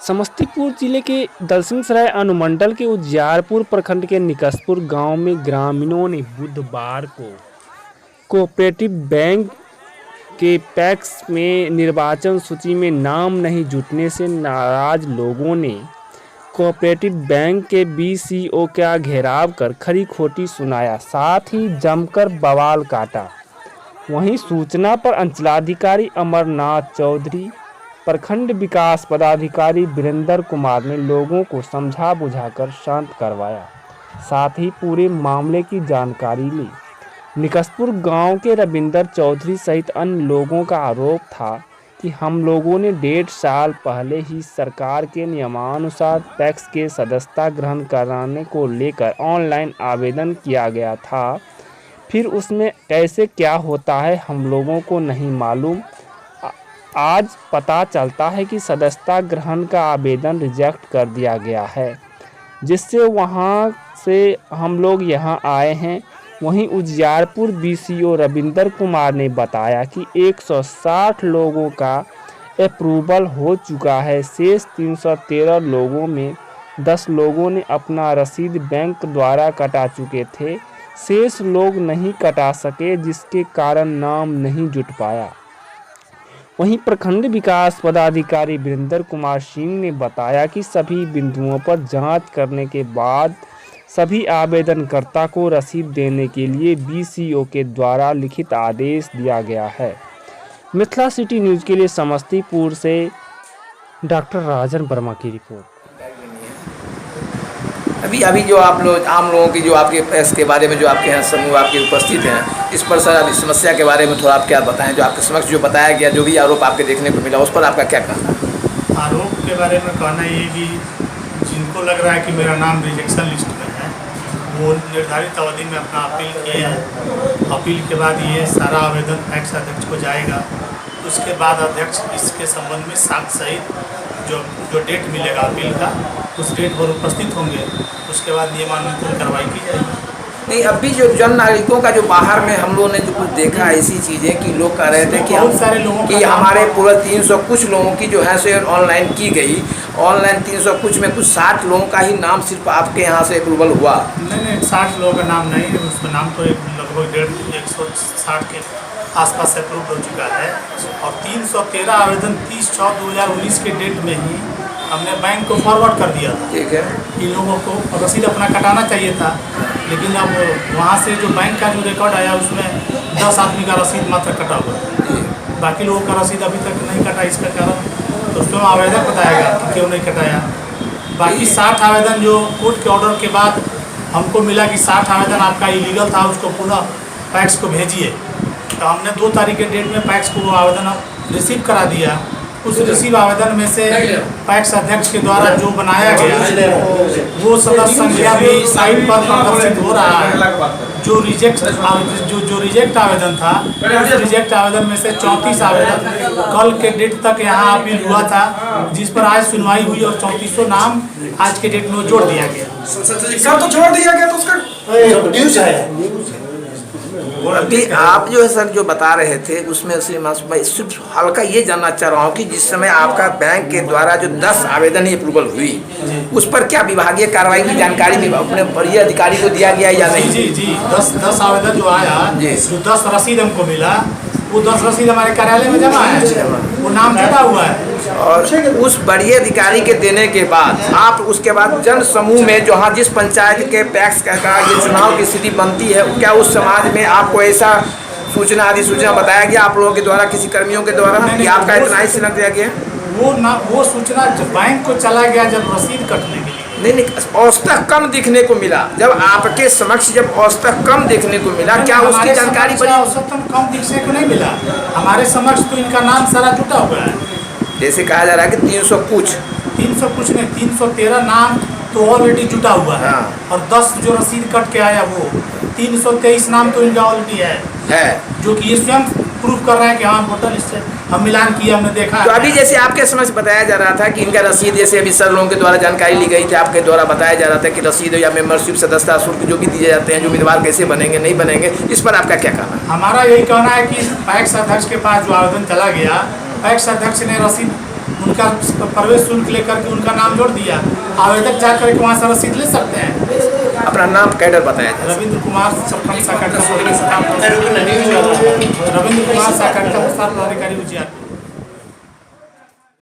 समस्तीपुर जिले के दलसिंहसराय अनुमंडल के उजियारपुर प्रखंड के निकसपुर गांव में ग्रामीणों ने बुधवार को कोऑपरेटिव बैंक के पैक्स में निर्वाचन सूची में नाम नहीं जुटने से नाराज लोगों ने कोऑपरेटिव बैंक के बीसीओ का घेराव कर खरी खोटी सुनाया, साथ ही जमकर बवाल काटा। वहीं सूचना पर अंचलाधिकारी अमरनाथ चौधरी, प्रखंड विकास पदाधिकारी वीरेंद्र कुमार ने लोगों को समझा बुझाकर शांत करवाया, साथ ही पूरे मामले की जानकारी ली। निकसपुर गांव के रविंदर चौधरी सहित अन्य लोगों का आरोप था कि हम लोगों ने 1.5 साल पहले ही सरकार के नियमानुसार पैक्स के सदस्यता ग्रहण कराने को लेकर ऑनलाइन आवेदन किया गया था, फिर उसमें कैसे क्या होता है हम लोगों को नहीं मालूम। आज पता चलता है कि सदस्यता ग्रहण का आवेदन रिजेक्ट कर दिया गया है, जिससे वहां से हम लोग यहां आए हैं। वहीं उजियारपुर बीसीओ रविंदर कुमार ने बताया कि 160 लोगों का अप्रूवल हो चुका है। शेष 313 लोगों में 10 लोगों ने अपना रसीद बैंक द्वारा कटा चुके थे, शेष लोग नहीं कटा सके, जिसके कारण नाम नहीं जुट पाया। वहीं प्रखंड विकास पदाधिकारी वीरेंद्र कुमार सिंह ने बताया कि सभी बिंदुओं पर जांच करने के बाद सभी आवेदनकर्ता को रसीद देने के लिए बीसीओ के द्वारा लिखित आदेश दिया गया है। मिथिला सिटी न्यूज़ के लिए समस्तीपुर से डॉक्टर राजन वर्मा की रिपोर्ट। अभी जो आप लोग आम लोगों की जो आपके पैस के बारे में जो आपके यहाँ समूह आपके उपस्थित हैं, इस पर सर इस समस्या के बारे में थोड़ा आप क्या बताएं। जो आपके समक्ष जो बताया गया, जो भी आरोप आपके देखने को मिला, उस पर आपका क्या कहना है? आरोप के बारे में कहना ये कि जिनको लग रहा है कि मेरा नाम रिजेक्शन लिस्ट में है, वो निर्धारित अवधि में अपना अपील किए हैं। अपील के बाद ये सारा आवेदन पैक्स अध्यक्ष को जाएगा। उसके बाद अध्यक्ष इसके संबंध में साक्ष्य सहित जो डेट मिलेगा अपील का, उस डेट पर उपस्थित होंगे। उसके बाद नियमानुसार कार्रवाई की जाएगी। नहीं, अभी जो जन नागरिकों का जो बाहर में हम लोगों ने जो कुछ देखा ऐसी चीज़ें कि लोग कह रहे थे कि बहुत सारे लोगों कि हमारे पूरा 300 कुछ लोगों की जो है सो ऑनलाइन की गई। ऑनलाइन 300 कुछ में कुछ 60 लोगों का ही नाम सिर्फ आपके यहाँ से अप्रूवल हुआ। नहीं, 60 लोगों का नाम नहीं है। उसका नाम तो लगभग 160 के आसपास अप्रूव हो चुका है। और 313 आवेदन 30/6/2019 के डेट में ही हमने बैंक को फॉरवर्ड कर दिया था। ठीक है, इन लोगों को रसीद अपना कटाना चाहिए था, लेकिन अब वहाँ से जो बैंक का जो रिकॉर्ड आया उसमें 10 आदमी का रसीद मात्र कटा हुआ है। बाकी लोगों का रसीद अभी तक नहीं कटा। इसका कारण तो उसमें आवेदक बताएगा कि क्यों नहीं कटाया। बाकी 60 आवेदन जो कोर्ट के ऑर्डर के बाद हमको मिला कि 60 आवेदन आपका इलीगल था, उसको पुनः पैक्स को भेजिए। तो हमने 2 तारीख के डेट में पैक्स को आवेदन रिसीव करा दिया। उस रिसीव आवेदन में से पैक्स अध्यक्ष के द्वारा जो बनाया गया वो सदस्य संख्या भी साइट पर प्रदर्शित हो रहा है। जो रिजेक्ट आवेदन था, उस रिजेक्ट आवेदन में से 34 आवेदन कल के डेट तक यहाँ अपील हुआ था, जिस पर आज सुनवाई हुई और 3400 नाम आज के डेट में जोड़ दिया गया। सर तो छोड़ दिया गया, तो उसका न्यूज़ है। अभी आप जो है सर जो बता रहे थे उसमें मैं सिर्फ हल्का ये जानना चाह रहा हूँ कि जिस समय आपका बैंक के द्वारा जो 10 आवेदन ही अप्रूवल हुई, उस पर क्या विभागीय कार्रवाई की जानकारी भी अपने वरीय अधिकारी को दिया गया या नहीं? जी 10 आवेदन जो आया, जो 10 रसीद हमको मिला, वो 10 रसीद हमारे कार्यालय में जमा है, वो नाम जुटा हुआ है। और उस वरीय अधिकारी के देने के बाद आप उसके बाद जन समूह में जो हाँ जिस पंचायत के पैक्स का ये चुनाव की स्थिति बनती है, क्या उस समाज में आपको ऐसा सूचना अधिसूचना बताया गया आप लोगों के द्वारा, किसी कर्मियों के द्वारा कि आपका इतना ही सिलक दिया गया? वो सूचना जब बैंक को चला गया, जब रसीद कटने के लिए नहीं, औसतन कम दिखने को मिला। जब आपके समक्ष जब औसतन कम देखने को मिला, क्या उसकी जानकारी बनी? औसतन कम दिखने को नहीं मिला। हमारे समक्ष तो इनका नाम सारा जुटा हुआ है। जैसे कहा जा रहा है कि 300 कुछ नहीं, 313 नाम तो ऑलरेडी जुटा हुआ है। और 10 जो रसीद कट के आया वो 323 नाम तो इनका ऑलरेडी है, जो कि ये स्वयं प्रूफ कर रहा है कि हाँ वोटर लिस्ट से हम मिलान किया, हमने देखा। तो अभी जैसे आपके समझ बताया जा रहा था कि इनका रसीद, जैसे अभी सर लोगों के द्वारा जानकारी ली गई थी, आपके द्वारा बताया जा रहा था कि रसीद या मेंबरशिप सदस्यता शुल्क जो भी दिए जाते हैं, जो उम्मीदवार कैसे बनेंगे नहीं बनेंगे, इस पर आपका क्या कहना है? हमारा यही कहना है कि पैक्स अध्यक्ष के पास जो आवेदन चला गया, पैक्स अध्यक्ष ने रसीद उनका प्रवेश शुल्क लेकर के उनका नाम जोड़ दिया, आवेदक जा करके वहाँ से रसीद ले सकते हैं। अपना नाम कैडर बताया था। रविंद्र कुमार प्रखंड शाखा का रविंद्र कुमार शाखा का प्रसार पदाधिकारी उजियारपुर।